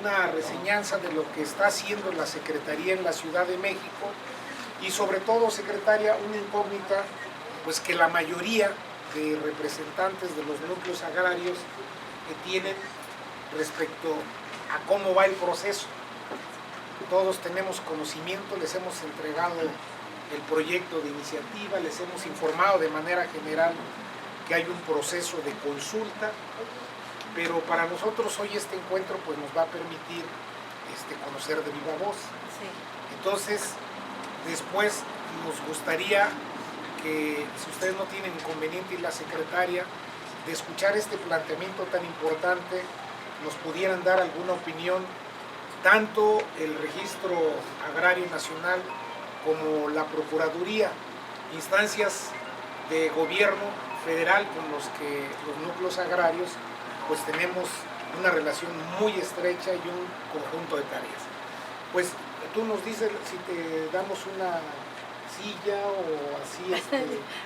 Speaker 3: una reseñanza de lo que está haciendo la Secretaría en la Ciudad de México y sobre todo, secretaria, una incógnita, pues que la mayoría de representantes de los núcleos agrarios que tienen respecto a cómo va el proceso. Todos tenemos conocimiento, les hemos entregado el proyecto de iniciativa, les hemos informado de manera general que hay un proceso de consulta, pero para nosotros hoy este encuentro pues nos va a permitir conocer de viva voz. Sí. Entonces, después nos gustaría que, si ustedes no tienen inconveniente y la secretaria, de escuchar este planteamiento tan importante, nos pudieran dar alguna opinión, tanto el Registro Agrario Nacional como la Procuraduría, instancias de gobierno federal con los que los núcleos agrarios pues tenemos una relación muy estrecha y un conjunto de tareas. Pues tú nos dices si te damos una silla o así.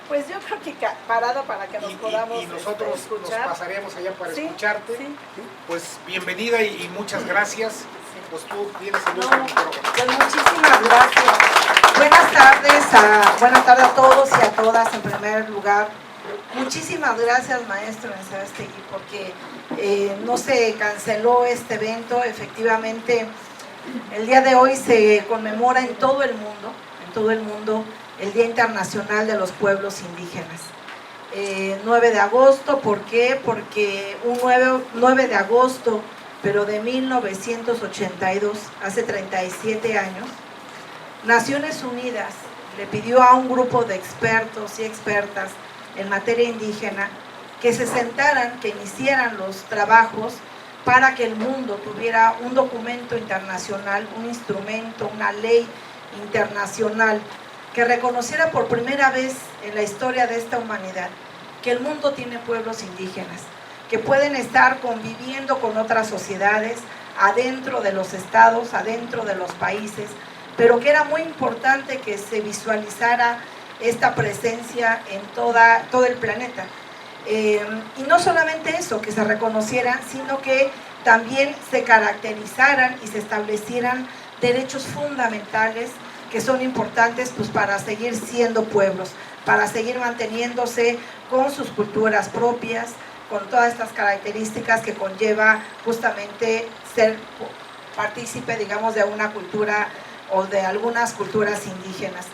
Speaker 1: Pues yo creo que parado para que nos podamos
Speaker 3: y nosotros
Speaker 1: escuchar.
Speaker 3: Nos pasaremos allá para
Speaker 1: ¿Sí?
Speaker 3: escucharte.
Speaker 1: Sí.
Speaker 3: Pues bienvenida y muchas gracias. Sí. Pues tú tienes el último micrófono.
Speaker 1: Pues muchísimas gracias. Buenas tardes a todos y a todas en primer lugar. Muchísimas gracias, maestro Ensarastegui, porque no se canceló este evento. Efectivamente, el día de hoy se conmemora en todo el mundo, el Día Internacional de los Pueblos Indígenas. 9 de agosto, ¿por qué? Porque un 9 de agosto, pero de 1982, hace 37 años, Naciones Unidas le pidió a un grupo de expertos y expertas en materia indígena que se sentaran, que iniciaran los trabajos para que el mundo tuviera un documento internacional, un instrumento, una ley internacional que reconociera por primera vez en la historia de esta humanidad que el mundo tiene pueblos indígenas, que pueden estar conviviendo con otras sociedades adentro de los estados, adentro de los países, pero que era muy importante que se visualizara esta presencia en todo el planeta. Y no solamente eso, que se reconocieran, sino que también se caracterizaran y se establecieran derechos fundamentales que son importantes pues, para seguir siendo pueblos, para seguir manteniéndose con sus culturas propias, con todas estas características que conlleva justamente ser partícipe, digamos, de una cultura o de algunas culturas indígenas.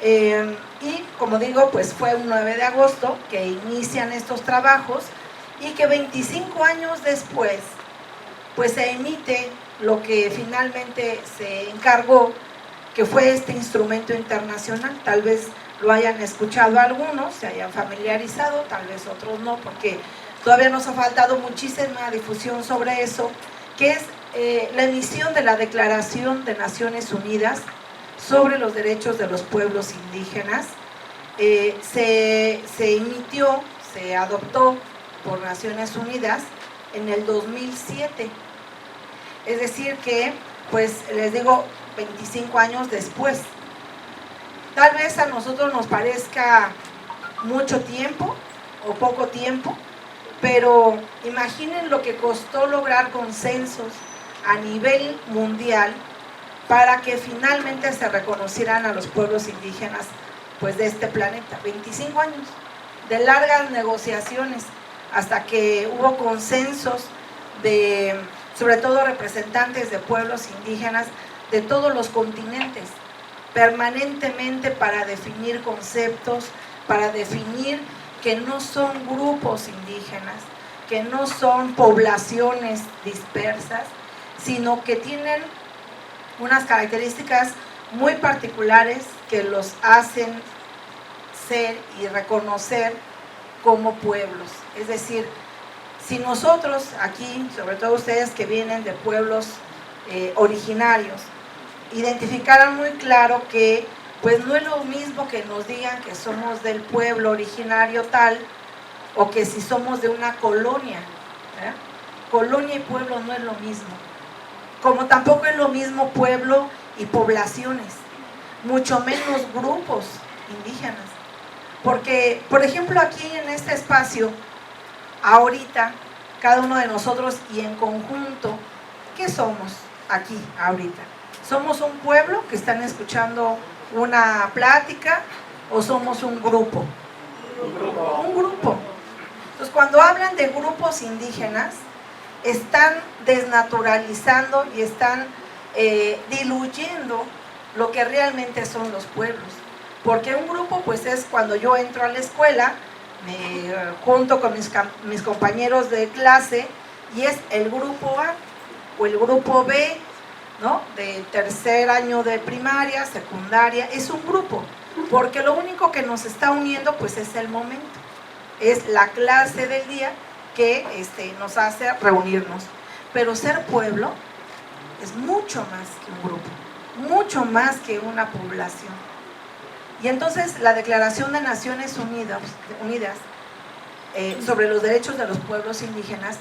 Speaker 1: Y como digo, pues fue un 9 de agosto que inician estos trabajos y que 25 años después pues se emite lo que finalmente se encargó, que fue este instrumento internacional. Tal vez lo hayan escuchado algunos, se hayan familiarizado, tal vez otros no, porque todavía nos ha faltado muchísima difusión sobre eso, que es la emisión de la Declaración de Naciones Unidas sobre los derechos de los pueblos indígenas. Se emitió, se adoptó por Naciones Unidas en el 2007. Es decir que, pues les digo, 25 años después. Tal vez a nosotros nos parezca mucho tiempo o poco tiempo, pero imaginen lo que costó lograr consensos a nivel mundial para que finalmente se reconocieran a los pueblos indígenas pues de este planeta. 25 años de largas negociaciones hasta que hubo consensos de, sobre todo, representantes de pueblos indígenas de todos los continentes, permanentemente para definir conceptos, para definir que no son grupos indígenas, que no son poblaciones dispersas, sino que tienen unas características muy particulares que los hacen ser y reconocer como pueblos. Es decir, si nosotros aquí, sobre todo ustedes que vienen de pueblos originarios, identificaran muy claro que pues no es lo mismo que nos digan que somos del pueblo originario tal, o que si somos de una colonia, ¿eh? Colonia y pueblo no es lo mismo, como tampoco es lo mismo pueblo y poblaciones, mucho menos grupos indígenas, porque por ejemplo aquí en este espacio, ahorita, cada uno de nosotros y en conjunto, ¿qué somos aquí ahorita? ¿Somos un pueblo que están escuchando una plática o somos un grupo? Un grupo. Entonces, cuando hablan de grupos indígenas, están desnaturalizando y están diluyendo lo que realmente son los pueblos. Porque un grupo, pues, es cuando yo entro a la escuela, me junto con mis compañeros de clase y es el grupo A o el grupo B, ¿no? De tercer año de primaria, secundaria, es un grupo, porque lo único que nos está uniendo pues es el momento, es la clase del día que nos hace reunirnos. Pero ser pueblo es mucho más que un grupo, mucho más que una población. Y entonces la Declaración de Naciones Unidas sobre los derechos de los pueblos indígenas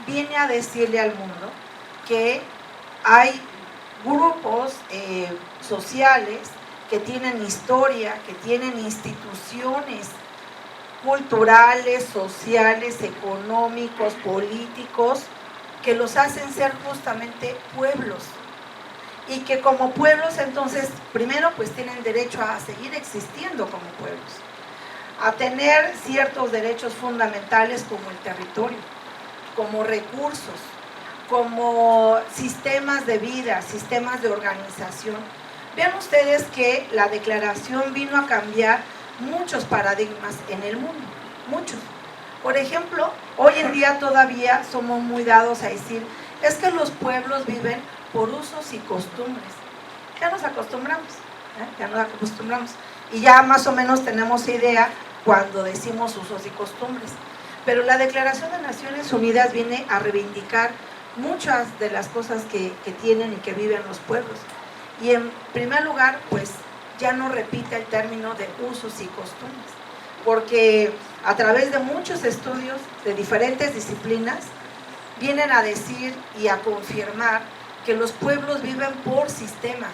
Speaker 1: viene a decirle al mundo que hay grupos sociales que tienen historia, que tienen instituciones culturales, sociales, económicos, políticos, que los hacen ser justamente pueblos. Y que como pueblos, entonces, primero pues tienen derecho a seguir existiendo como pueblos, a tener ciertos derechos fundamentales como el territorio, como recursos, como sistemas de vida, sistemas de organización. Vean ustedes que la declaración vino a cambiar muchos paradigmas en el mundo, muchos. Por ejemplo, hoy en día todavía somos muy dados a decir, es que los pueblos viven por usos y costumbres. Ya nos acostumbramos, ya nos acostumbramos. Y ya más o menos tenemos idea cuando decimos usos y costumbres. Pero la Declaración de Naciones Unidas viene a reivindicar muchas de las cosas que tienen y que viven los pueblos. Y en primer lugar, pues ya no repite el término de usos y costumbres, porque a través de muchos estudios de diferentes disciplinas vienen a decir y a confirmar que los pueblos viven por sistemas,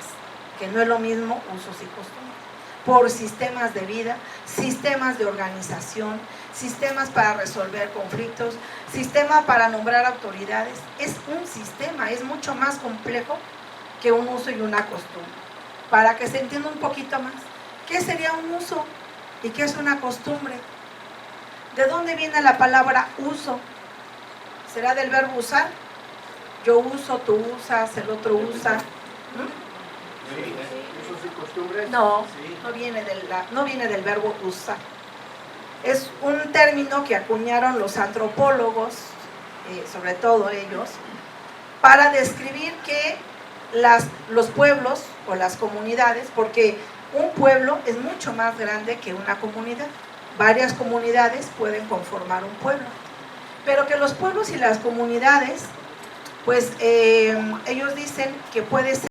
Speaker 1: que no es lo mismo usos y costumbres, por sistemas de vida, sistemas de organización, sistemas para resolver conflictos, sistema para nombrar autoridades. Es un sistema, es mucho más complejo que un uso y una costumbre. Para que se entienda un poquito más, ¿qué sería un uso y qué es una costumbre? ¿De dónde viene la palabra uso? ¿Será del verbo usar? Yo uso, tú usas, el otro usa.
Speaker 2: ¿Usos y costumbres?
Speaker 1: No, no viene del verbo usar. Es un término que acuñaron los antropólogos, sobre todo ellos, para describir que los pueblos o las comunidades, porque un pueblo es mucho más grande que una comunidad. Varias comunidades pueden conformar un pueblo, pero que los pueblos y las comunidades, pues ellos dicen que puede ser